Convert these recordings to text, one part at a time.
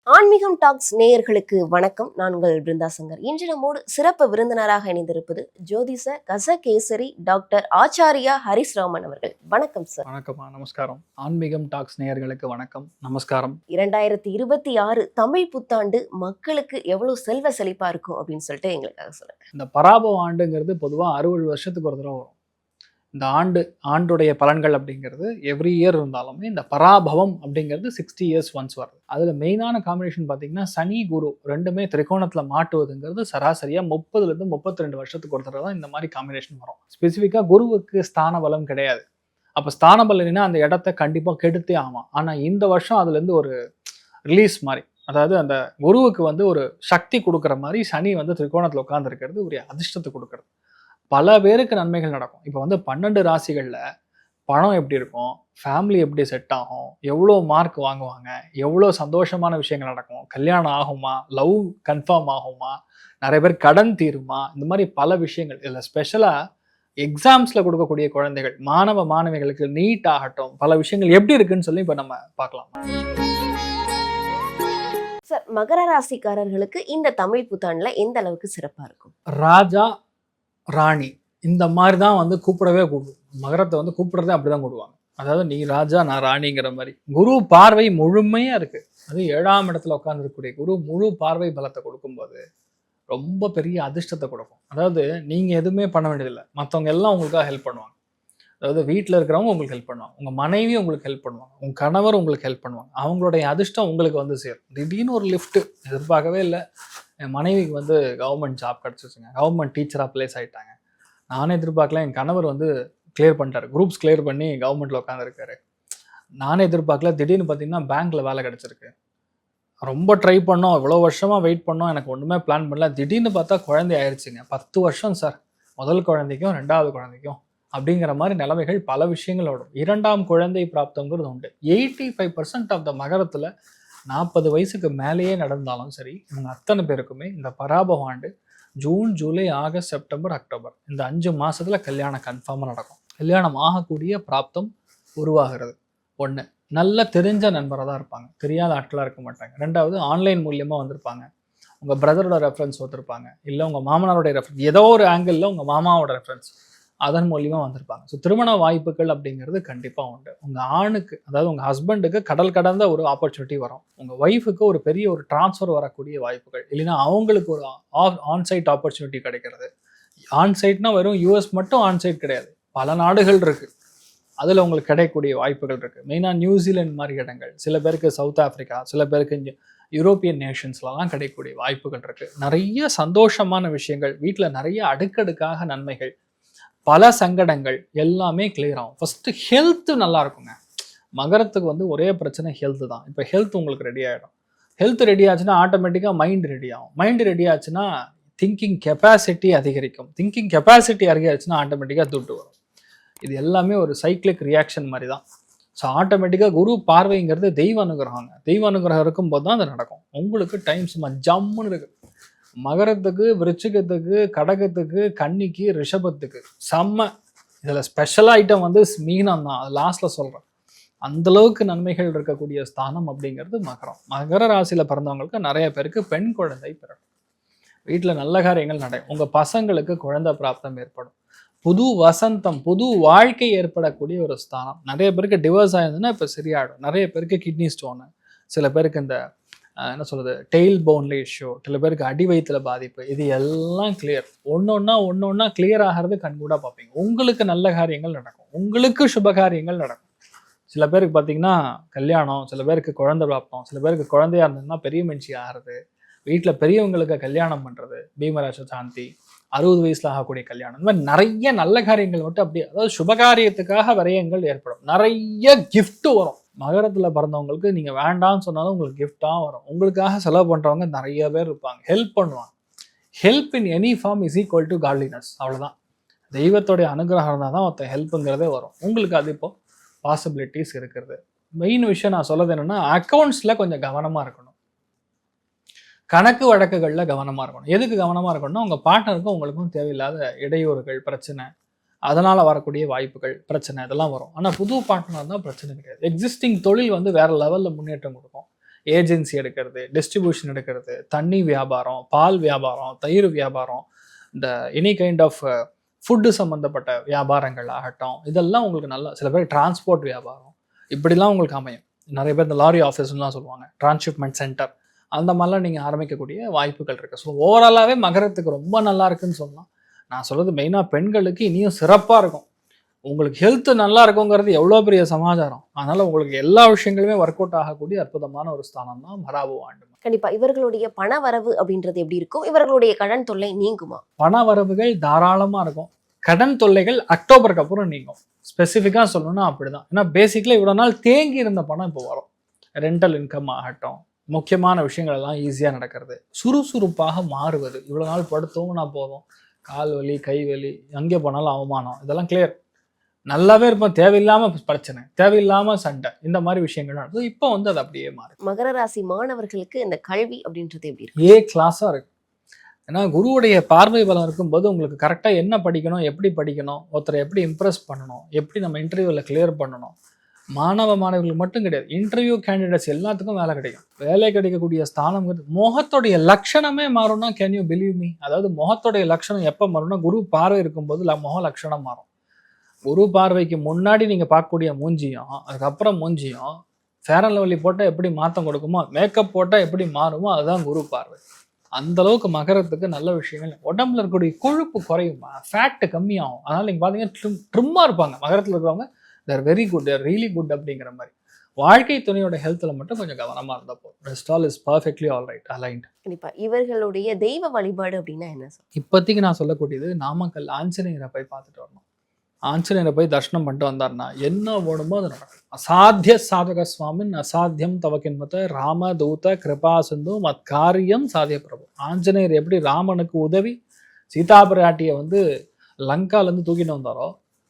ஆன்மீகம் டாக்ஸ் நேயர்களுக்கு வணக்கம். நான் உங்கள் பிருந்தா சங்கர். இன்று நம்மோடு சிறப்பு விருந்தினராக இணைந்திருப்பது ஜோதிஷ கசகேசரி டாக்டர் ஆச்சாரியா ஹரிஸ் ராமன் அவர்கள். வணக்கம் சார். வணக்கம்மா, நமஸ்காரம். ஆன்மீகம் டாக்ஸ் நேயர்களுக்கு வணக்கம், நமஸ்காரம். 2026 தமிழ் புத்தாண்டு மக்களுக்கு எவ்வளவு செல்வ செழிப்பா இருக்கும் அப்படின்னு சொல்லிட்டு எங்களுக்காக சொல்லுங்க. இந்த பராபவ ஆண்டுங்கிறது பொதுவாக 60 வருஷத்துக்கு ஒரு தடவை வரும். இந்த ஆண்டுடைய பலன்கள் அப்படிங்கிறது எவ்ரி இயர் இருந்தாலுமே இந்த பராபவம் அப்படிங்கிறது 60 இயர்ஸ் ஒன்ஸ் வருது. அதில் மெயினான காம்பினேஷன் பார்த்தீங்கன்னா சனி குரு ரெண்டுமே திரிகோணத்தில் மாட்டுவதுங்கிறது சராசரியாக 30லேருந்து 32 வருஷத்துக்கு ஒரு தடவை தான் இந்த மாதிரி காம்பினேஷன் வரும். ஸ்பெசிஃபிக்காக குருவுக்கு ஸ்தான பலம் கிடையாது. அப்போ ஸ்தான பலம் இல்லைன்னா அந்த இடத்த கண்டிப்பாக கெடுத்தே ஆகும். ஆனால் இந்த வருஷம் அதுலேருந்து ஒரு ரிலீஸ் மாதிரி, அதாவது அந்த குருவுக்கு ஒரு சக்தி கொடுக்குற மாதிரி சனி திரிகோணத்தில் உட்காந்துருக்கிறது ஒரு அதிர்ஷ்டத்தை கொடுக்குறது. பல பேருக்கு நன்மைகள் நடக்கும். இப்போ 12 ராசிகளில் பணம் எப்படி இருக்கும், ஃபேமிலி எப்படி செட் ஆகும், எவ்வளோ மார்க் வாங்குவாங்க, எவ்வளோ சந்தோஷமான விஷயங்கள் நடக்கும், கல்யாணம் ஆகுமா, லவ் கன்ஃபார்ம் ஆகுமா, நிறைய பேர் கடன் தீருமா, இந்த மாதிரி பல விஷயங்கள். இதில் ஸ்பெஷலாக எக்ஸாம்ஸில் கொடுக்கக்கூடிய குழந்தைகள், மாணவ மாணவிகளுக்கு நீட் ஆகட்டும், பல விஷயங்கள் எப்படி இருக்குன்னு சொல்லி இப்போ நம்ம பார்க்கலாம். சார், மகர ராசிக்காரர்களுக்கு இந்த தமிழ் புத்தாண்டுல எந்த அளவுக்கு சிறப்பா இருக்கும்? ராஜா ராணி இந்த மாதிரி தான் கூப்பிடவே மகரத்தை கூப்பிடுறதே அப்படிதான் கூடுவாங்க. அதாவது நீ ராஜா நான் ராணிங்கிற மாதிரி. குரு பார்வை முழுமையா இருக்கு. அது 7ஆம் இடத்துல உட்கார்ந்துருக்கக்கூடிய குரு முழு பார்வை பலத்தை கொடுக்கும்போது ரொம்ப பெரிய அதிர்ஷ்டத்தை கொடுக்கும். அதாவது நீங்க எதுவுமே பண்ண வேண்டியதில்லை, மற்றவங்க எல்லாம் உங்களுக்காக ஹெல்ப் பண்ணுவாங்க. அதாவது வீட்டில் இருக்கிறவங்க உங்களுக்கு ஹெல்ப் பண்ணுவாங்க, உங்க மனைவி உங்களுக்கு ஹெல்ப் பண்ணுவாங்க, உங்க கணவர் உங்களுக்கு ஹெல்ப் பண்ணுவாங்க. அவங்களுடைய அதிர்ஷ்டம் உங்களுக்கு சேரும். திடீர்னு ஒரு லிஃப்ட் எதிர்பார்க்கவே இல்லை. என் மனைவிக்கு கவர்மெண்ட் ஜாப் கிடச்சிச்சுங்க, கவர்மெண்ட் டீச்சராக பிளேஸ் ஆகிட்டாங்க. நானே எதிர்பார்க்கல. என் கணவர் கிளியர் பண்ணிட்டாரு, குரூப்ஸ் கிளியர் பண்ணி கவர்மெண்ட்டில் உட்காந்துருக்காரு. நானே எதிர்பார்க்கல. திடீர்னு பார்த்தீங்கன்னா பேங்க்கில் வேலை கிடச்சிருக்கு. ரொம்ப ட்ரை பண்ணோம், இவ்வளோ வருஷமாக வெயிட் பண்ணோம், எனக்கு ஒன்றுமே பிளான் பண்ணல. திடீர்னு பார்த்தா குழந்தை ஆயிடுச்சுங்க. 10 வருஷம் சார், முதல் குழந்தைக்கும் 2வது குழந்தைக்கும் அப்படிங்கிற மாதிரி நிலைமைகள் பல விஷயங்கள் வரும். 2ஆம் குழந்தை பிராப்தங்கிறது உண்டு. 85% ஆஃப் த மகரத்தில் 40 வயசுக்கு மேலேயே நடந்தாலும் சரி, இவங்க அத்தனை பேருக்குமே இந்த பராபவ ஆண்டு June, July, August, September, October இந்த 5 மாசத்துல கல்யாணம் கன்ஃபார்மாக நடக்கும். கல்யாணம் ஆகக்கூடிய பிராப்தம் உருவாகிறது. ஒன்று, நல்ல தெரிஞ்ச நண்பராக தான் இருப்பாங்க, தெரியாத ஆட்களாக இருக்க மாட்டாங்க. 2வது, ஆன்லைன் மூலியமாக வந்திருப்பாங்க. உங்கள் பிரதரோட ரெஃபரன்ஸ் ஒருத்திருப்பாங்க, இல்லை உங்கள் மாமனாரோடைய ரெஃபரன்ஸ், ஏதோ ஒரு ஆங்கிளில் உங்கள் மாமாவோட ரெஃபரன்ஸ், அதன் மூலியமாக வந்திருப்பாங்க. ஸோ திருமண வாய்ப்புகள் அப்படிங்கிறது கண்டிப்பாக உண்டு. உங்கள் ஆணுக்கு, அதாவது உங்கள் ஹஸ்பண்டுக்கு கடல் கடந்த ஒரு ஆப்பர்ச்சுனிட்டி வரும். உங்கள் ஒய்ஃபுக்கு ஒரு பெரிய ஒரு டிரான்ஸ்ஃபர் வரக்கூடிய வாய்ப்புகள், இல்லைன்னா அவங்களுக்கு ஒரு ஆன்சைட் ஆப்பர்ச்சுனிட்டி கிடைக்கிறது. ஆன்சைட்னா வெறும் யூஎஸ் மட்டும் ஆன்சைட் கிடையாது, பல நாடுகள் இருக்குது, அதில் உங்களுக்கு கிடைக்கக்கூடிய வாய்ப்புகள் இருக்குது. மெயினாக நியூசிலாந்து மாதிரி இடங்கள், சில பேருக்கு சவுத் ஆஃப்ரிக்கா, சில பேருக்கு இங்கே யூரோப்பியன் நேஷன்ஸ்லாம் கிடைக்கக்கூடிய வாய்ப்புகள் இருக்குது. நிறைய சந்தோஷமான விஷயங்கள், வீட்டில் நிறைய அடுக்கடுக்காக நன்மைகள், பல சங்கடங்கள் எல்லாமே கிளியர் ஆகும். ஃபஸ்ட்டு ஹெல்த்து நல்லா இருக்குங்க. மகரத்துக்கு ஒரே பிரச்சனை ஹெல்த்து தான். இப்போ ஹெல்த் உங்களுக்கு ரெடி ஆகிடும். ஹெல்த் ரெடி ஆச்சுன்னா ஆட்டோமேட்டிக்காக மைண்ட் ரெடி ஆகும். மைண்டு ரெடி ஆச்சுன்னா திங்கிங் கெப்பாசிட்டி அதிகரிக்கும். திங்கிங் கெப்பாசிட்டி அதிகரிச்சுன்னா ஆட்டோமேட்டிக்காக துட்டு வரும். இது எல்லாமே ஒரு சைக்கிளிக் ரியாக்ஷன் மாதிரி தான். ஸோ ஆட்டோமேட்டிக்காக குரு பார்வைங்கிறது தெய்வ அனுகிரகங்க. தெய்வ அனுகிரகம் இருக்கும்போது தான் அது நடக்கும். உங்களுக்கு டைம் சும்மா ஜம்முன்னு இருக்கு. மகரத்துக்கு, விருச்சிகத்துக்கு, கடகத்துக்கு, கன்னிக்கு, ரிஷபத்துக்கு செம்ம. இதில் ஸ்பெஷல் ஐட்டம் மீனம் தான், அது லாஸ்ட்டில் சொல்கிறேன். அந்தளவுக்கு நன்மைகள் இருக்கக்கூடிய ஸ்தானம் அப்படிங்கிறது மகரம். மகர ராசியில் பிறந்தவங்களுக்கு நிறைய பேருக்கு பெண் குழந்தை பிறக்கும். வீட்டில் நல்ல காரியங்கள் நடக்கும். உங்கள் பசங்களுக்கு குழந்தை பிராப்தம் ஏற்படும். புது வசந்தம், புது வாழ்க்கை ஏற்படக்கூடிய ஒரு ஸ்தானம். நிறைய பேருக்கு டிவோர்ஸ் ஆயிருந்ததுன்னா இப்போ சரியாயிடும். நிறைய பேருக்கு கிட்னி ஸ்டோனு, சில பேருக்கு இந்த என்ன சொல்கிறது டெய்ல் போன்ல இஷ்யூ, சில பேருக்கு அடி வயிற்றுல பாதிப்பு, இது எல்லாம் கிளியர். ஒன்று கிளியர் ஆகிறது கண்கூடாக பார்ப்பீங்க. உங்களுக்கு நல்ல காரியங்கள் நடக்கும், உங்களுக்கு சுப காரியங்கள் நடக்கும். சில பேருக்கு பார்த்தீங்கன்னா கல்யாணம், சில பேருக்கு குழந்தை பிராப்தம், சில பேருக்கு குழந்தையா இருந்ததுன்னா பெரிய மனுஷி ஆகிறது, வீட்டில் பெரியவங்களுக்கு கல்யாணம் பண்ணுறது, பீமராச சாந்தி, 60 வயசுல ஆகக்கூடிய கல்யாணம், இந்த மாதிரி நிறைய நல்ல காரியங்கள் அப்படியே, அதாவது சுபகாரியத்துக்காக விரயங்கள் ஏற்படும். நிறைய கிஃப்ட் வரும். மகரத்தில் பிறந்தவங்களுக்கு நீங்கள் வேண்டாம்னு சொன்னாலும் உங்களுக்கு கிஃப்டாக வரும். உங்களுக்காக செலவு பண்ணுறவங்க நிறைய பேர் இருப்பாங்க, ஹெல்ப் பண்ணுவாங்க. Help in any form is equal to godliness. அவ்வளோதான். தெய்வத்தோடைய அனுகிரகம் இருந்தால் தான் ஒருத்த ஹெல்ப்புங்கிறதே வரும். உங்களுக்கு அது இப்போ பாசிபிலிட்டிஸ் இருக்கிறது. மெயின் விஷயம் நான் சொல்றது என்னென்னா, அக்கௌண்ட்ஸில் கொஞ்சம் கவனமாக இருக்கணும். கணக்கு வழக்குகளில் கவனமாக இருக்கணும். எதுக்கு கவனமாக இருக்கணும்னா, உங்கள் பார்ட்னருக்கும் உங்களுக்கும் தேவையில்லாத இடையூறுகள், பிரச்சனை, அதனால் வரக்கூடிய வாய்ப்புகள், பிரச்சனை இதெல்லாம் வரும். ஆனால் புது பார்ட்னர் தான் பிரச்சனை கிடையாது. எக்ஸிஸ்டிங் தொழில் வேறு லெவலில் முன்னேற்றம் கொடுக்கும். ஏஜென்சி எடுக்கிறது, டிஸ்ட்ரிபியூஷன் எடுக்கிறது, தண்ணி வியாபாரம், பால் வியாபாரம், தயிர் வியாபாரம், இந்த எனி கைண்ட் ஆஃப் ஃபுட்டு சம்மந்தப்பட்ட வியாபாரங்கள் ஆகட்டும், இதெல்லாம் உங்களுக்கு நல்லா, சில பேர் டிரான்ஸ்போர்ட் வியாபாரம், இப்படிலாம் உங்களுக்கு அமையும். நிறைய பேர் இந்த லாரி ஆஃபீஸ்லாம் சொல்லுவாங்க, டிரான்ஸ்ஷிப்மெண்ட் சென்டர், அந்த மாதிரிலாம் நீங்கள் ஆரம்பிக்கக்கூடிய வாய்ப்புகள் இருக்குது. ஸோ ஓவராலாகவே மகரத்துக்கு ரொம்ப நல்லா இருக்குன்னு சொல்லலாம். நான் சொல்கிறது மெயினாக பெண்களுக்கு இனியும் சிறப்பாக இருக்கும். உங்களுக்கு ஹெல்த் நல்லா இருக்குங்கிறது எவ்வளோ பெரிய சமாச்சாரம். அதனால் உங்களுக்கு எல்லா விஷயங்களுமே ஒர்க் அவுட் ஆகக்கூடிய அற்புதமான ஒரு ஸ்தானம் தான் மராபு ஆண்டு. கண்டிப்பா இவர்களுடைய பண வரவு அப்படின்றது எப்படி இருக்கும்? இவர்களுடைய கடன் தொல்லை நீங்குமா? பண வரவுகள் தாராளமாக இருக்கும். கடன் தொல்லைகள் அக்டோபருக்கு அப்புறம் நீங்கும். ஸ்பெசிஃபிக்காக சொல்லணும்னா அப்படிதான். ஏன்னா பேசிக்கலாக இவ்வளோ நாள் தேங்கி இருந்த பணம் இப்போ வரும். ரெண்டல் இன்கம் ஆகட்டும், முக்கியமான விஷயங்கள் எல்லாம் ஈஸியாக நடக்கிறது, சுறுசுறுப்பாக மாறுவது. இவ்வளோ நாள் படுத்தோம்னா போதும், கால் வலி, கை வலி, எங்கே போனாலும் அவமானம், இதெல்லாம் கிளியர். நல்லாவே இருப்போம், தேவையில்லாமல் பிரச்சனை, தேவையில்லாமல் சண்டை, இந்த மாதிரி விஷயங்கள் நடக்குது. இப்போ வந்து அது அப்படியே மாறும். மகர ராசி மாணவர்களுக்கு இந்த கல்வி அப்படின்றது எப்படி இருக்கு? ஏ கிளாஸாக இருக்கு. ஏன்னா குருவுடைய பார்வை பலம் இருக்கும்போது உங்களுக்கு கரெக்டாக என்ன படிக்கணும், எப்படி படிக்கணும், ஒருத்தரை எப்படி இம்ப்ரெஸ் பண்ணணும், எப்படி நம்ம இன்டர்வியூவில் கிளியர் பண்ணணும். மாணவர்களுக்கு மட்டும் கிடையாது, இன்டர்வியூ கேண்டிடேட்ஸ் எல்லாத்துக்கும் வேலை கிடைக்கும். வேலை கிடைக்கக்கூடிய ஸ்தானங்கிறது முகத்துடைய லட்சணமே மாறும்னா, கேன் யூ பிலீவ் மீ? அதாவது முகத்துடைய லட்சணம் எப்போ மாறும்னா, குரு பார்வை இருக்கும்போது முக லட்சணம் மாறும். குரு பார்வைக்கு முன்னாடி நீங்கள் பார்க்கக்கூடிய மூஞ்சியும் அதுக்கப்புறம் மூஞ்சியும் ஃபேர் அண்ட் லவ்லி போட்டால் எப்படி மாற்றம் கொடுக்குமோ, மேக்கப் போட்டால் எப்படி மாறுமோ, அதுதான் குரு பார்வை. அந்த அளவுக்கு மகரத்துக்கு நல்ல விஷயங்கள். உடம்புல இருக்கக்கூடிய கொழுப்பு குறையுமா, ஃபேட்டு கம்மியாகும். அதனால் நீங்கள் பார்த்தீங்கன்னா ட்ரிம்மாக இருப்பாங்க மகரத்தில் இருக்கிறவங்க. தேர் வெரி குட், தேர் ரியலி குட் அப்படிங்கிற மாதிரி. வாழ்க்கை துணையோட ஹெல்த்தில் மட்டும் கொஞ்சம் கவனமாக இருந்தால் போதும். Rest all is perfectly all right, aligned. கண்டிப்பாக இவர்களுடைய தெய்வ வழிபாடு அப்படின்னா என்ன சார்? இப்போதைக்கு நான் சொல்லக்கூடியது நாமக்கல் ஆஞ்சநேயரை போய் பார்த்துட்டு வரணும். ஆஞ்சநேயரை போய் தர்ஷனம் பண்ணிட்டு வந்தார்னா என்ன வேணுமோ அது நடக்கும். அசாத்திய சாதக சுவாமின் அசாத்தியம் தவக்கின்மத்த ராம தூத கிருபா சிந்து மத் காரியம் சாத்திய பிரபு. ஆஞ்சநேயர் எப்படி ராமனுக்கு உதவி சீதா பிராட்டியை வந்து லங்காலேருந்து தூக்கிட்டு வந்தாரோ,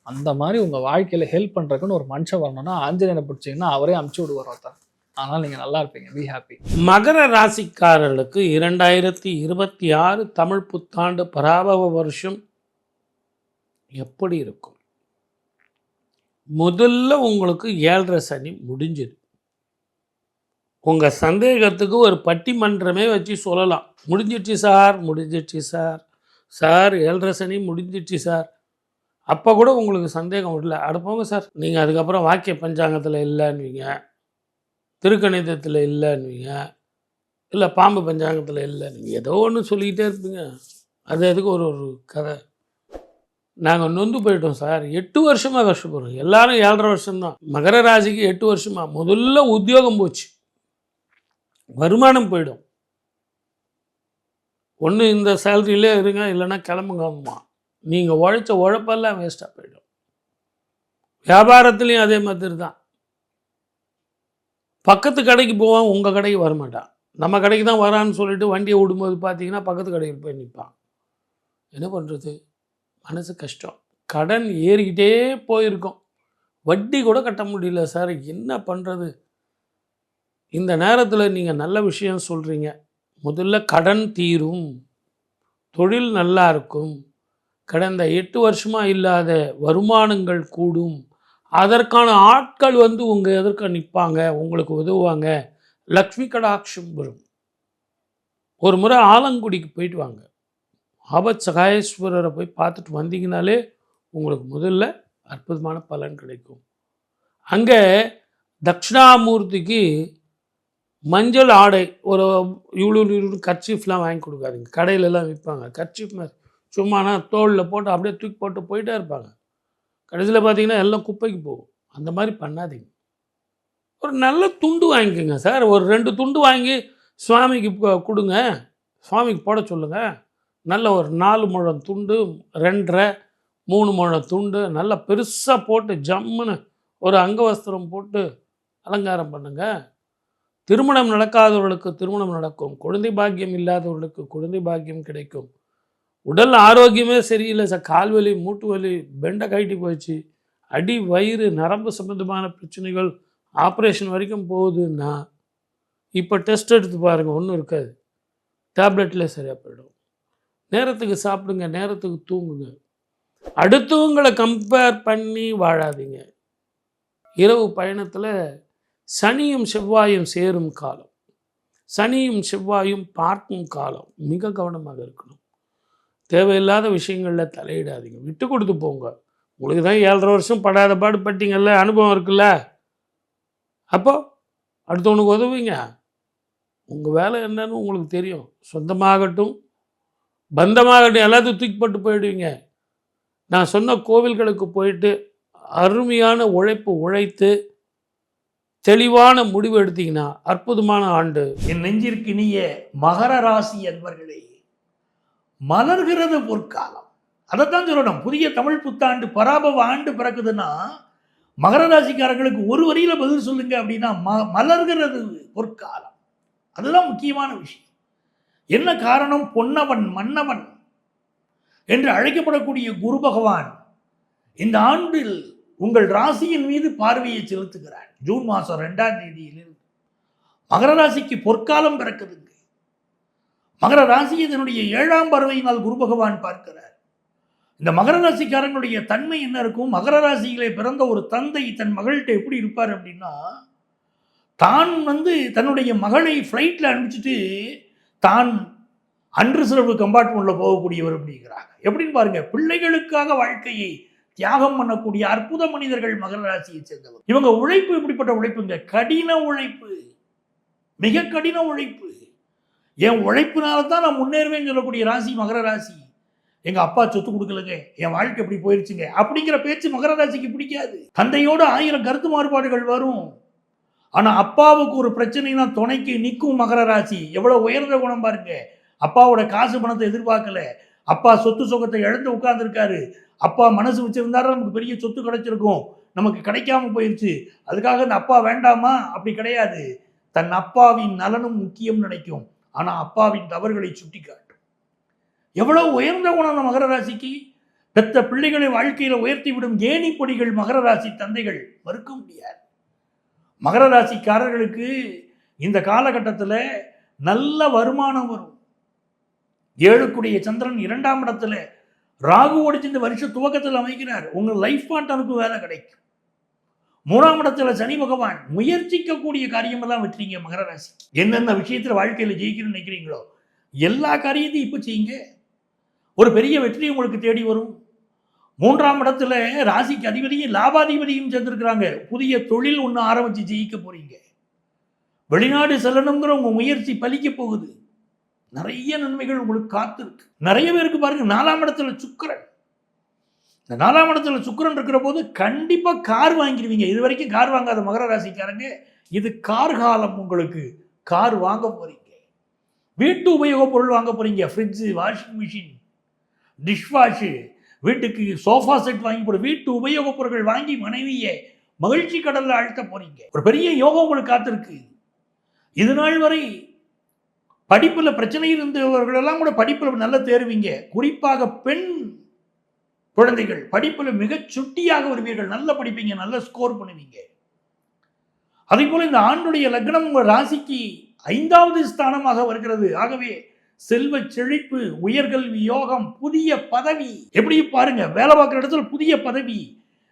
அந்த மாதிரி உங்கள் வாழ்க்கையில் ஹெல்ப் பண்ணுறதுக்குன்னு ஒரு மனுஷன் வரணும்னா ஆஞ்சநேயரை பிடிச்சிங்கன்னா அவரே அமுச்சு விடுவார் ஒருத்தர். அதனால் நீங்கள் நல்லா இருப்பீங்க, பி ஹாப்பி. மகர ராசிக்காரர்களுக்கு 2026 தமிழ் புத்தாண்டு பராபவ வருஷம் எப்படி இருக்கும்? முதல்ல உங்களுக்கு 7.5 சனி முடிஞ்சுது. உங்கள் சந்தேகத்துக்கு ஒரு பட்டிமன்றமே வச்சு சொல்லலாம். முடிஞ்சிடுச்சு சார், முடிஞ்சிடுச்சு சார், சார் 7.5 சனி முடிஞ்சிடுச்சு சார். அப்போ கூட உங்களுக்கு சந்தேகம் இல்லை, அடுப்போங்க சார். நீங்கள் அதுக்கப்புறம் வாக்கிய பஞ்சாங்கத்தில் இல்லைன்னுவீங்க, திருக்கணிதத்தில் இல்லைன்னுவீங்க, இல்லை பாம்பு பஞ்சாங்கத்தில் இல்லை, நீங்கள் ஏதோ ஒன்று சொல்லிக்கிட்டே இருப்பீங்க. அது அதுக்கு ஒரு கதை. நாங்கள் நொந்து போயிட்டோம் சார், 8 வருஷமாக கஷ்டப்படுறோம். எல்லாரும் 7.5 வருஷம்தான். மகர ராசிக்கு 8 வருஷமா முதல்ல உத்தியோகம் போச்சு, வருமானம் போயிடும். ஒன்று இந்த சேலரியிலே இருங்க, இல்லைன்னா கிளம்புங்கம்மா. நீங்கள் உழைச்ச உழைப்பெல்லாம் வேஸ்ட்டாக போயிடும். வியாபாரத்துலேயும் அதே மாதிரி தான். பக்கத்து கடைக்கு போவான், உங்கள் கடைக்கு வரமாட்டான். நம்ம கடைக்கு தான் வரான்னு சொல்லிட்டு வண்டியை விடும்போது பார்த்தீங்கன்னா பக்கத்து கடைக்கு போய் நிற்பான். என்ன பண்ணுறது? மனசு கஷ்டம். கடன் ஏறிக்கிட்டே போயிருக்கோம், வட்டி கூட கட்ட முடியல சார், என்ன பண்ணுறது? இந்த நேரத்தில் நீங்கள் நல்ல விஷயம் சொல்கிறீங்க. முதல்ல கடன் தீரும், தொழில் நல்லா இருக்கும், கடந்த 8 வருஷமாக இல்லாத வருமானங்கள் கூடும், அதற்கான ஆட்கள் வந்து உங்கள் எதிர்க்க நிற்பாங்க, உங்களுக்கு உதவுவாங்க, லக்ஷ்மி கடாட்சம் வரும். ஒரு முறை ஆலங்குடிக்கு போயிட்டு வாங்க, ஆபத் சகாயேஸ்வரரை போய் பார்த்துட்டு வந்தீங்கனாலே உங்களுக்கு முதல்ல அற்புதமான பலன் கிடைக்கும். அங்கே தட்சிணாமூர்த்திக்கு மஞ்சள் ஆடை ஒரு இவ்வளோ கர்ச்சீஃப்லாம் வாங்கி கொடுக்காதீங்க. கடையிலலாம் விற்பாங்க கர்ச்சீஃப் மாதிரி, சும்மானா தோளில் போட்டு அப்படியே தூக்கி போட்டு போயிட்டே இருப்பாங்க. கடைசியில் பார்த்தீங்கன்னா எல்லாம் குப்பைக்கு போகும். அந்த மாதிரி பண்ணாதீங்க. ஒரு நல்ல துண்டு வாங்கிக்கோங்க சார், ஒரு 2 துண்டு வாங்கி சுவாமிக்கு கொடுங்க, சுவாமிக்கு போட சொல்லுங்கள். நல்ல ஒரு 4 முழம் துண்டு, 2.5 3 முழம் துண்டு நல்லா பெருசாக போட்டு ஜம்முன்னு ஒரு அங்கவஸ்திரம் போட்டு அலங்காரம் பண்ணுங்க. திருமணம் நடக்காதவர்களுக்கு திருமணம் நடக்கும், குழந்தை பாக்கியம் இல்லாதவர்களுக்கு குழந்தை பாக்கியம் கிடைக்கும். உடல் ஆரோக்கியமே சரியில்லை சார், கால்வலி, மூட்டு வலி, பெண்டை கழட்டி போயிடுச்சு, அடி வயிறு நரம்பு சம்பந்தமான பிரச்சனைகள், ஆப்ரேஷன் வரைக்கும் போகுதுன்னா இப்போ டெஸ்ட் எடுத்து பாருங்கள், ஒன்றும் இருக்காது, டேப்லெட்டில் சரியாக போயிடும். நேரத்துக்கு சாப்பிடுங்க, நேரத்துக்கு தூங்குங்க, அடுத்தவங்களை கம்பேர் பண்ணி வாழாதீங்க. இரவு பயணத்தில் சனியும் செவ்வாயும் சேரும் காலம், சனியும் செவ்வாயும் பார்க்கும் காலம், மிக கவனமாக இருக்கணும். தேவையில்லாத விஷயங்களில் தலையிடாதீங்க, விட்டு கொடுத்து போங்க. உங்களுக்கு தான் 7.5 வருஷம் படாத பாடு பட்டீங்கல்ல, அனுபவம் இருக்குல்ல, அப்போ அடுத்தவனுக்கு உதவுங்க. உங்கள் வேலை என்னன்னு உங்களுக்கு தெரியும். சொந்தமாகட்டும் பந்தமாகட்டும் எல்லாத்தையும் தூக்கி போட்டு போயிடுவீங்க. நான் சொன்ன கோவில்களுக்கு போயிட்டு அருமையான உழைத்து தெளிவான முடிவு எடுத்தீங்கன்னா அற்புதமான ஆண்டு. என் நெஞ்சிற்கு இனிய மகர ராசி அன்பர்களே, மலர்கிறது பொற்காலம். அதைத்தான் சொல்லணும். புதிய தமிழ் புத்தாண்டு பராபவ ஆண்டு பிறக்குதுன்னா மகர ராசிக்காரர்களுக்கு ஒரு வரியில பதில் சொல்லுங்க அப்படின்னா மலர்கிறது பொற்காலம். அதுதான் முக்கியமான விஷயம். என்ன காரணம்? பொன்னவன் மன்னவன் என்று அழைக்கப்படக்கூடிய குரு பகவான் இந்த ஆண்டில் உங்கள் ராசியின் மீது பார்வையை செலுத்துகிறார். ஜூன் மாதம் 2ஆம் தேதியிலிருந்து மகர ராசிக்கு பொற்காலம் பிறக்குதுங்க. மகர ராசியை தன்னுடைய 7ஆம் பார்வையினால் குரு பகவான் பார்க்கிறார். இந்த மகர ராசிக்காரங்களுடைய தன்மை என்ன இருக்கும்? மகர ராசியிலே பிறந்த ஒரு தந்தை தன் மகள்கிட்ட எப்படி இருப்பார் அப்படின்னா, தான் தன்னுடைய மகளை ஃப்ளைட்டில் அனுப்பிச்சிட்டு தான் அன்ரிசர்வ்டு கம்பார்ட்மெண்ட்டில் போகக்கூடியவர் அப்படிங்கிறாங்க. எப்படின்னு பாருங்க, பிள்ளைகளுக்காக வாழ்க்கையை தியாகம் பண்ணக்கூடிய அற்புத மனிதர்கள் மகர ராசியை சேர்ந்தவர். இவங்க உழைப்பு எப்படிப்பட்ட உழைப்புங்க? கடின உழைப்பு, மிக கடின உழைப்பு. என் உழைப்பினால தான் நான் முன்னேறுவேன்னு சொல்லக்கூடிய ராசி மகர ராசி. எங்க அப்பா சொத்து கொடுக்கலங்க, என் வாழ்க்கை எப்படி போயிருச்சுங்க அப்படிங்கிற பேச்சு மகர ராசிக்கு பிடிக்காது. தந்தையோட 1000 கருத்து மாறுபாடுகள் வரும். ஆனா அப்பாவுக்கு ஒரு பிரச்சனைனா துணைக்கு நிற்கும் மகர ராசி. எவ்வளவு உயர்ந்த குணம் பாருங்க. அப்பாவோட காசு பணத்தை எதிர்பார்க்கல. அப்பா சொத்து சுகத்தை இழந்து உட்கார்ந்துருக்காரு. அப்பா மனசு வச்சிருந்தாரு நமக்கு பெரிய சொத்து கிடைச்சிருக்கும், நமக்கு கிடைக்காம போயிருச்சு, அதுக்காக இந்த அப்பா வேண்டாமா? அப்படி கிடையாது. தன் அப்பாவின் நலனும் முக்கியம் நினைக்கும். ஆனா அப்பாவின் தவறுகளை சுட்டி காட்டும். எவ்வளவு உயர்ந்த குணம் அந்த மகர ராசிக்கு. பெத்த பிள்ளைகளை வாழ்க்கையில உயர்த்தி விடும் ஏணி பொடிகள் மகர ராசி தந்தைகள், மறுக்க முடியாது. மகர ராசிக்காரர்களுக்கு இந்த காலகட்டத்தில் நல்ல வருமானம் வரும். 7க்குடைய சந்திரன் 2ஆம் இடத்துல ராகு ஓடிச்சு இந்த வருஷ துவக்கத்தில் அமைக்கிறார். உங்கள் லைஃப் பார்ட்னருக்கு வேலை கிடைக்கும். 3ஆம் இடத்துல சனி பகவான். முயற்சிக்கக்கூடிய காரியமெல்லாம் வெற்றிங்க மகர ராசி. என்னென்ன விஷயத்தில் வாழ்க்கையில் ஜெயிக்கணும்னு நினைக்கிறீங்களோ எல்லா காரியத்தையும் இப்போ செய்யுங்க. ஒரு பெரிய வெற்றி உங்களுக்கு தேடி வரும். 3ஆம் இடத்துல ராசிக்கு அதிபதியும் லாபாதிபதியும் சேர்ந்திருக்கிறாங்க. புதிய தொழில் ஒன்று ஆரம்பிச்சு ஜெயிக்க போறீங்க. வெளிநாடு செல்லணுங்கிற உங்க முயற்சி பலிக்க போகுது. நிறைய நன்மைகள் உங்களுக்கு காத்திருக்கு. நிறைய பேருக்கு பாருங்க 4ஆம் இடத்துல சுக்கிரன். இந்த 4ஆம் இடத்துல சுக்கிரன் இருக்கிற போது கண்டிப்பா கார் வாங்கிடுவீங்க. இது வரைக்கும் கார் வாங்காத மகர ராசிக்காரங்க, இது கார் காலம். உங்களுக்கு கார் வாங்க போறீங்க. வீட்டு உபயோகப் பொருள் வாங்க போறீங்க. ஃப்ரிட்ஜு, வாஷிங் மிஷின், டிஷ்வாஷு, வீட்டுக்கு சோஃபா செட் வாங்கி போட, வீட்டு உபயோகப் பொருட்கள் வாங்கி மனைவியை மகிழ்ச்சி கடல்ல அழுத்த போறீங்க. ஒரு பெரிய யோகம் உங்களுக்கு காத்திருக்கு. இது நாள் வரை படிப்பில் பிரச்சனை இருந்தவர்கள் எல்லாம் கூட படிப்பில் நல்ல தேர்வீங்க. குறிப்பாக பெண் குழந்தைகள் படிப்பில் மிக சுட்டியாக வருவீர்கள். நல்ல படிப்பீங்க, நல்ல ஸ்கோர் பண்ணுவீங்க. அதே போல இந்த ஆண்டுடைய லக்னம் உங்கள் ராசிக்கு 5வது ஸ்தானமாக வருகிறது. ஆகவே செல்வ செழிப்பு, உயர்கல்வி யோகம், புதிய பதவி. எப்படி பாருங்க, வேலை பார்க்குற இடத்துல புதிய பதவி.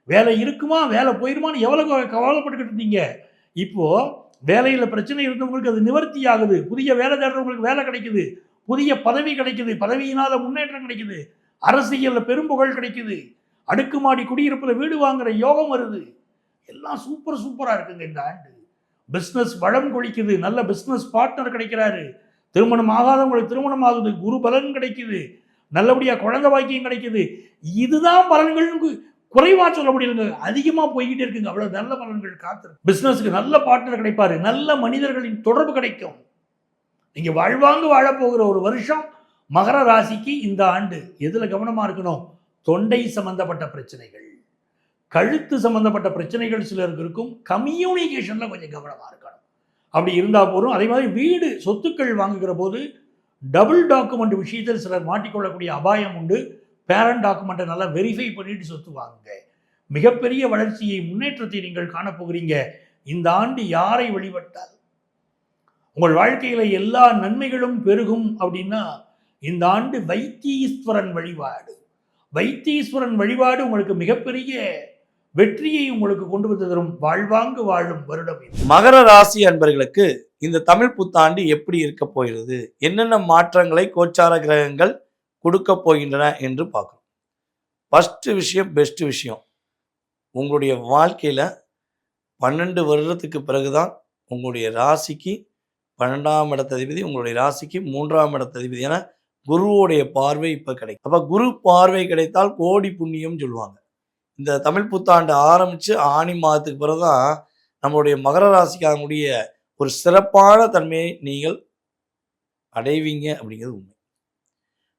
வேலை இருக்குமா, வேலை போயிருமான்னு எவ்வளவு கவலைப்பட்டுக்கிட்டு இருந்தீங்க. இப்போ வேலையில பிரச்சனை இருந்தவங்களுக்கு அது நிவர்த்தி ஆகுது. புதிய வேலை தேடுறவங்களுக்கு வேலை கிடைக்குது. புதிய பதவி கிடைக்குது. பதவியினால முன்னேற்றம் கிடைக்குது. அரசியல்ல பெரும்புகழ் கிடைக்குது. அடுக்குமாடி குடியிருப்புல வீடு வாங்குற யோகம் வருது. எல்லாம் சூப்பரா இருக்குங்க இந்த ஆண்டு. பிஸ்னஸ் வளம் கொளிக்குது. நல்ல பிஸ்னஸ் பார்ட்னர் கிடைக்கிறாரு. திருமணம் ஆகாதவங்களுக்கு திருமணம் ஆகுது. குரு பலன் கிடைக்குது. நல்லபடியா குழந்தை பாக்கியம் கிடைக்குது. இதுதான் பலன்கள். குறைவா சொல்ல முடியலங்க, அதிகமா போய்கிட்டே இருக்குங்க. அவ்வளவு நல்ல பலன்கள் காத்திருக்கு. பிசினஸ்க்கு நல்ல பார்ட்னர் கிடைப்பாரு. நல்ல மனிதர்களின் தொடர்பு கிடைக்கும். நீங்க வாழ்வாங்கு வாழ போகிற ஒரு வருஷம் மகர ராசிக்கு இந்த ஆண்டு. எதுல கவனமா இருக்கணும்? தொண்டை சம்பந்தப்பட்ட பிரச்சனைகள், கழுத்து சம்பந்தப்பட்ட பிரச்சனைகள் சிலருக்கு இருக்கும். கம்யூனிகேஷன்ல கொஞ்சம் கவனமா இருக்கணும். அப்படி இருந்தா போதும். அதே மாதிரி வீடு சொத்துக்கள் வாங்குகிற போது டபுள் டாக்குமெண்ட் விஷயத்தில் சிலர் மாட்டிக்கொள்ளக்கூடிய அபாயம் உண்டு. பேரண்ட் டாக்குமெண்ட்டை நல்லா வெரிஃபை பண்ணிட்டு சொத்து வாங்குங்க. மிகப்பெரிய வளர்ச்சியை, முன்னேற்றத்தை நீங்கள் காணப்போகிறீங்க. இந்த ஆண்டு யாரை வழிபட்டால் உங்கள் வாழ்க்கையில எல்லா நன்மைகளும் பெருகும் அப்படின்னா இந்த ஆண்டு வைத்தீஸ்வரன் வழிபாடு. வைத்தீஸ்வரன் வழிபாடு உங்களுக்கு மிகப்பெரிய வெற்றியை உங்களுக்கு கொண்டு வந்து தரும். வாழ்வாங்கு வாழும் வருடம். மகர ராசி அன்பர்களுக்கு இந்த தமிழ் புத்தாண்டு எப்படி இருக்க போகிறது, என்னென்ன மாற்றங்களை கோச்சார கிரகங்கள் கொடுக்க போகின்றன என்று பார்க்கணும். ஃபஸ்ட்டு விஷயம், பெஸ்ட் விஷயம், உங்களுடைய வாழ்க்கையில் 12 வருடத்துக்கு பிறகுதான் உங்களுடைய ராசிக்கு 12ஆம் இடத்ததிபதி, உங்களுடைய ராசிக்கு 3ஆம் இடத்ததிபதி என குருவோடைய பார்வை இப்போ கிடைக்கும். அப்போ குரு பார்வை கிடைத்தால் கோடி புண்ணியம் சொல்லுவாங்க. இந்த தமிழ் புத்தாண்டு ஆரம்பித்து ஆனி மாதத்துக்கு பிறகு தான் நம்மளுடைய மகர ராசிக்காரங்களுடைய ஒரு சிறப்பான தன்மையை நீங்கள் அடைவீங்க அப்படிங்கிறது உண்மை.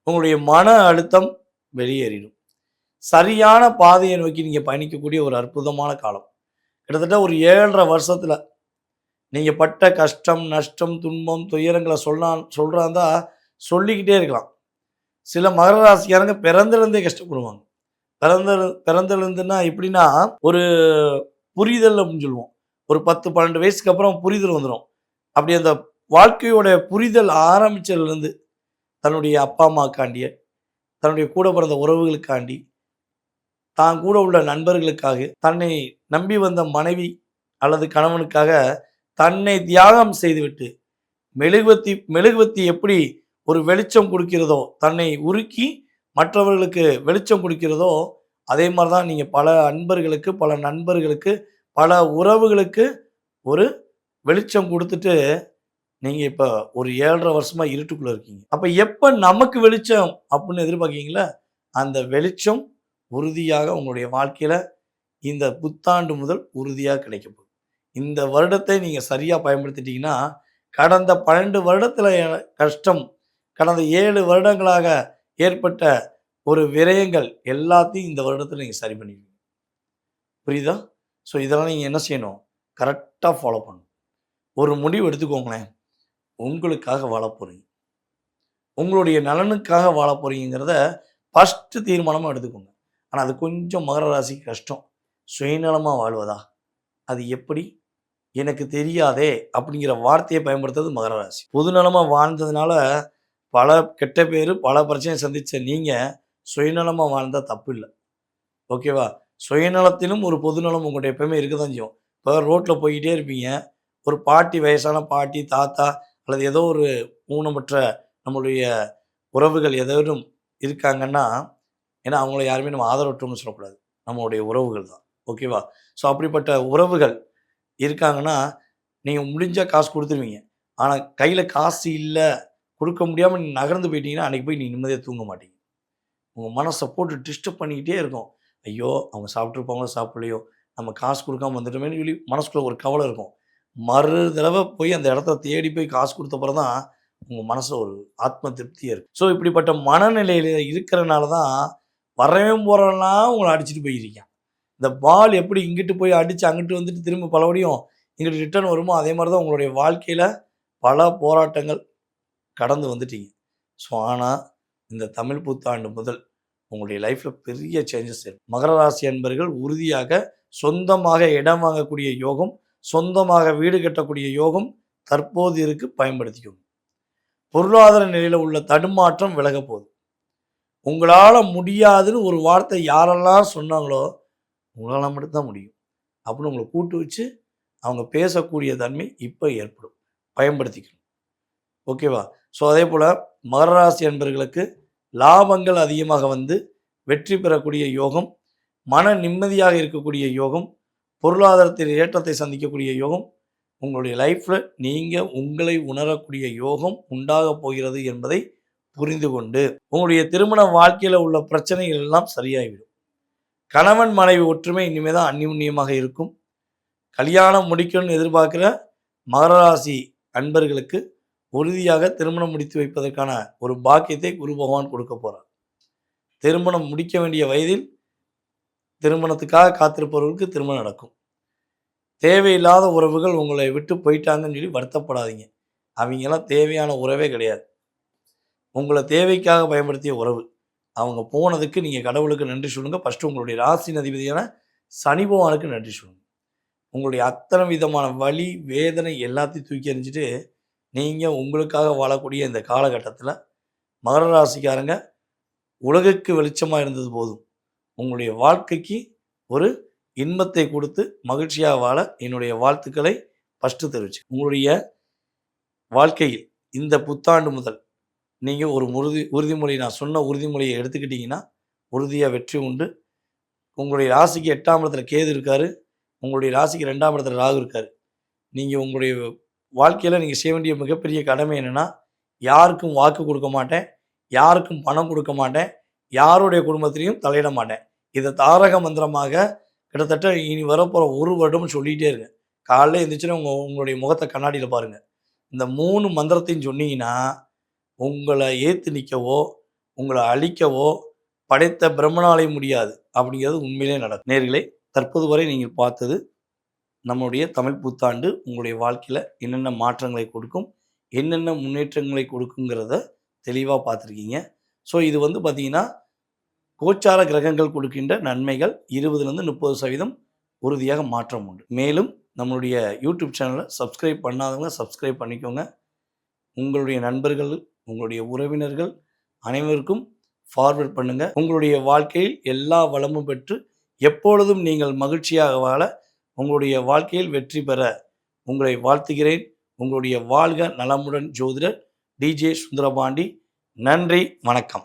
உங்களுடைய மன அழுத்தம் வெளியேறிடும். சரியான பாதையை நோக்கி நீங்கள் பயணிக்கக்கூடிய ஒரு அற்புதமான காலம். கிட்டத்தட்ட ஒரு 7.5 வருஷத்தில் நீங்கள் பட்ட கஷ்டம், நஷ்டம், துன்பம், துயரங்களை சொல்கிறாந்தா சொல்லிக்கிட்டே இருக்கலாம். சில மகர ராசிக்காரங்க பிறந்திலிருந்தே கஷ்டப்படுவாங்க. பிறந்திலிருந்துன்னா எப்படின்னா, ஒரு புரிதல் அப்படின்னு சொல்லுவோம். ஒரு 10-12 வயசுக்கு அப்புறம் புரிதல் வந்துடும். அப்படி அந்த வாழ்க்கையோட புரிதல் ஆரம்பிச்சதுலேருந்து தன்னுடைய அப்பா அம்மாக்காண்டிய, தன்னுடைய கூட பிறந்த உறவுகளுக்காண்டி, தான் கூட உள்ள நண்பர்களுக்காக, தன்னை நம்பி வந்த மனைவி அல்லது கணவனுக்காக தன்னை தியாகம் செய்துவிட்டு, மெழுகுவத்தி எப்படி ஒரு வெளிச்சம் கொடுக்கிறதோ, தன்னை உருக்கி மற்றவர்களுக்கு வெளிச்சம் கொடுக்கிறதோ, அதே மாதிரி தான் நீங்கள் பல அன்பர்களுக்கு, பல நண்பர்களுக்கு, பல உறவுகளுக்கு ஒரு வெளிச்சம் கொடுத்துட்டு நீங்கள் இப்போ ஒரு 7.5 வருஷமா இருட்டுக்குள்ளே இருக்கீங்க. அப்போ எப்போ நமக்கு வெளிச்சம் அப்படின்னு எதிர்பார்க்கீங்களா, அந்த வெளிச்சம் உறுதியாக உங்களுடைய வாழ்க்கையில் இந்த புத்தாண்டு முதல் உறுதியாக கிடைக்கப்போகுது. இந்த வருடத்தை நீங்கள் சரியாக பயன்படுத்திட்டீங்கன்னா, கடந்த 12 வருடத்தில் கஷ்டம், கடந்த 7 வருடங்களாக ஏற்பட்ட ஒரு விரயங்கள் எல்லாத்தையும் இந்த வருடத்தில் நீங்கள் சரி பண்ணிடுவீங்க. புரியுதா? ஸோ இதெல்லாம் நீங்கள் என்ன செய்யணும், கரெக்டாக ஃபாலோ பண்ணணும். ஒரு முடிவு எடுத்துக்கோங்களேன், உங்களுக்காக வாழ போகிறீங்க, உங்களுடைய நலனுக்காக வாழ போகிறீங்கிறத ஃபஸ்ட்டு தீர்மானமாக எடுத்துக்கோங்க. ஆனால் அது கொஞ்சம் மகர ராசிக்கு கஷ்டம். சுயநலமாக வாழ்வதா, அது எப்படி, எனக்கு தெரியாதே அப்படிங்கிற வார்த்தையை பயன்படுத்துறது மகர ராசி. பொதுநலமாக வாழ்ந்ததுனால பல கெட்ட பேர், பல பிரச்சனை சந்தித்த நீங்கள் சுயநலமாக வாழ்ந்தால் தப்பு இல்லை. ஓகேவா? சுயநலத்திலும் ஒரு பொதுநலம் உங்கள்கிட்ட எப்பவுமே இருக்க தான் செய்யும். இப்போ ரோட்டில் போய்கிட்டே இருப்பீங்க, ஒரு பாட்டி, வயசான பாட்டி, தாத்தா அல்லது ஏதோ ஒரு ஊனமற்ற நம்மளுடைய உறவுகள் ஏதேனும் இருக்காங்கன்னா, ஏன்னா அவங்கள யாருமே நம்ம ஆதரவற்றோம்னு சொல்லக்கூடாது, நம்மளுடைய உறவுகள் தான். ஓகேவா? ஸோ அப்படிப்பட்ட உறவுகள் இருக்காங்கன்னா, நீங்கள் முடிஞ்சால் காசு கொடுத்துருவீங்க. ஆனால் கையில் காசு இல்லை, கொடுக்க முடியாமல் நீங்கள் நகர்ந்து போயிட்டீங்கன்னா, அன்றைக்கி போய் நீங்கள் நிம்மதியாக தூங்க மாட்டீங்க. உங்கள் மனசை போட்டு டிஸ்டர்ப் பண்ணிக்கிட்டே இருக்கும். ஐயோ, அவங்க சாப்பிட்ருப்பாங்களோ சாப்பிட்லையோ, நம்ம காசு கொடுக்காம வந்துட்டோமேனு சொல்லி மனசுக்குள்ளே ஒரு கவலை இருக்கும். மறு தடவை போய் அந்த இடத்த தேடி போய் காசு கொடுத்த பிறகு தான் உங்கள் மனசு ஒரு ஆத்ம திருப்தியாக இருக்குது. ஸோ இப்படிப்பட்ட மனநிலையில் இருக்கிறனால தான் வரவும் போகிறவெல்லாம் உங்களை அடிச்சுட்டு போயிருக்கேன். இந்த பால் எப்படி இங்கிட்டு போய் அடித்து அங்கிட்டு வந்துட்டு திரும்ப பலபடியும் இங்கிட்டு ரிட்டர்ன் வருமோ, அதே மாதிரி தான் உங்களுடைய வாழ்க்கையில் பல போராட்டங்கள் கடந்து வந்துட்டீங்க. ஸோ ஆனால் இந்த தமிழ் புத்தாண்டு முதல் உங்களுடைய லைஃப்பில் பெரிய சேஞ்சஸ் இருக்கும். மகர ராசி அன்பர்கள் உறுதியாக சொந்தமாக இடம் வாங்கக்கூடிய யோகம், சொந்தமாக வீடு கட்டக்கூடிய யோகம் தற்போது இருக்கு, பயன்படுத்திக்கோங்க. பொருளாதார நிலையில் உள்ள தடுமாற்றம் விலக போகுது. உங்களால் முடியாதுன்னு ஒரு வார்த்தை யாரெல்லாம் சொன்னாங்களோ, உங்களால் மட்டும்தான் முடியும் அப்படின்னு உங்களை கூட்டு வச்சு அவங்க பேசக்கூடிய தன்மை இப்போ ஏற்படும், பயன்படுத்திக்கணும். ஓகேவா? ஸோ அதே போல் மகர ராசி அன்பர்களுக்கு லாபங்கள் அதிகமாக வந்து வெற்றி பெறக்கூடிய யோகம், மன நிம்மதியாக இருக்கக்கூடிய யோகம், பொருளாதாரத்தில் ஏற்றத்தை சந்திக்கக்கூடிய யோகம், உங்களுடைய லைஃப்பில் நீங்கள் உங்களை உணரக்கூடிய யோகம் உண்டாக போகிறது என்பதை புரிந்து கொண்டு உங்களுடைய திருமண வாழ்க்கையில் உள்ள பிரச்சனைகள் எல்லாம் சரியாகிவிடும். கணவன் மனைவி ஒற்றுமை இனிமேல் தான் அந்நியுன்னியமாக இருக்கும். கல்யாணம் முடிக்கணும்னு எதிர்பார்க்குற மகர ராசி அன்பர்களுக்கு உறுதியாக திருமணம் முடித்து வைப்பதற்கான ஒரு பாக்கியத்தை குரு பகவான் கொடுக்க போகிறார். திருமணம் முடிக்க வேண்டிய வயதில் திருமணத்துக்காக காத்திருப்பவர்களுக்கு திருமணம் நடக்கும். தேவையில்லாத உறவுகள் உங்களை விட்டு போயிட்டாங்கன்னு சொல்லி வருத்தப்படாதீங்க. அவங்கெல்லாம் தேவையான உறவே கிடையாது. உங்களை தேவைக்காக பயன்படுத்திய உறவு. அவங்க போனதுக்கு நீங்கள் கடவுளுக்கு நன்றி சொல்லுங்கள். ஃபஸ்ட்டு உங்களுடைய ராசி அதிபதியான சனி பகவானுக்கு நன்றி சொல்லுங்கள். உங்களுடைய அத்தனை விதமான வலி, வேதனை எல்லாத்தையும் தூக்கி எறிஞ்சிட்டு நீங்கள் உங்களுக்காக வாழக்கூடிய இந்த காலகட்டத்தில் மகர ராசிக்காரங்க உலகுக்கு வெளிச்சமாக இருந்தது போதும். உங்களுடைய வாழ்க்கைக்கு ஒரு இன்பத்தை கொடுத்து மகிழ்ச்சியாக வாழ என்னுடைய வாழ்த்துக்களை ஃபஸ்ட்டு தெரிவிச்சு. உங்களுடைய வாழ்க்கையில் இந்த புத்தாண்டு முதல் நீங்கள் ஒரு உறுதிமொழி, நான் சொன்ன உறுதிமொழியை எடுத்துக்கிட்டிங்கன்னா உறுதியாக வெற்றி உண்டு. உங்களுடைய ராசிக்கு 8ஆம் இடத்துல கேது இருக்கார், உங்களுடைய ராசிக்கு 2ஆம் இடத்துல ராகு இருக்கார். நீங்கள் உங்களுடைய வாழ்க்கையில் நீங்கள் செய்ய வேண்டிய மிகப்பெரிய கடமை என்னென்னா, யாருக்கும் வாக்கு கொடுக்க மாட்டேன், யாருக்கும் பணம் கொடுக்க மாட்டேன், யாருடைய குடும்பத்திலையும் தலையிட மாட்டேன். இதை தாரக மந்திரமாக கிட்டத்தட்ட இனி வரப்போகிற 1 வருடம்னு சொல்லிகிட்டே இருங்க. காலைல எழுந்திரிச்சுன்னா உங்களுடைய முகத்தை கண்ணாடியில் பாருங்கள். இந்த 3 மந்திரத்தையும் சொன்னீங்கன்னா உங்களை ஏற்று நிற்கவோ உங்களை அழிக்கவோ படைத்த பிரம்மனாலே முடியாது அப்படிங்கிறது உண்மையிலே நடக்கும். நேர்களே, தற்போது வரை நீங்கள் பார்த்தது நம்முடைய தமிழ் புத்தாண்டு உங்களுடைய வாழ்க்கையில் என்னென்ன மாற்றங்களை கொடுக்கும், என்னென்ன முன்னேற்றங்களை கொடுக்குங்கிறத தெளிவாக பார்த்துருக்கீங்க. ஸோ இது வந்து பார்த்திங்கன்னா கோச்சார கிரகங்கள் கொடுக்கின்ற நன்மைகள் 20லேருந்து 30% உறுதியாக மாற்றம் உண்டு. மேலும் நம்மளுடைய யூடியூப் சேனலை சப்ஸ்கிரைப் பண்ணாதவங்க சப்ஸ்கிரைப் பண்ணிக்கோங்க. உங்களுடைய நண்பர்கள், உங்களுடைய உறவினர்கள் அனைவருக்கும் ஃபார்வர்ட் பண்ணுங்கள். உங்களுடைய வாழ்க்கையில் எல்லா வளமும் பெற்று எப்பொழுதும் நீங்கள் மகிழ்ச்சியாக வாழ, உங்களுடைய வாழ்க்கையில் வெற்றி பெற உங்களை வாழ்த்துகிறேன். உங்களுடைய வாழ்க நலமுடன் ஜோதிடர் டிஜே சுந்தரபாண்டி. நன்றி, வணக்கம்.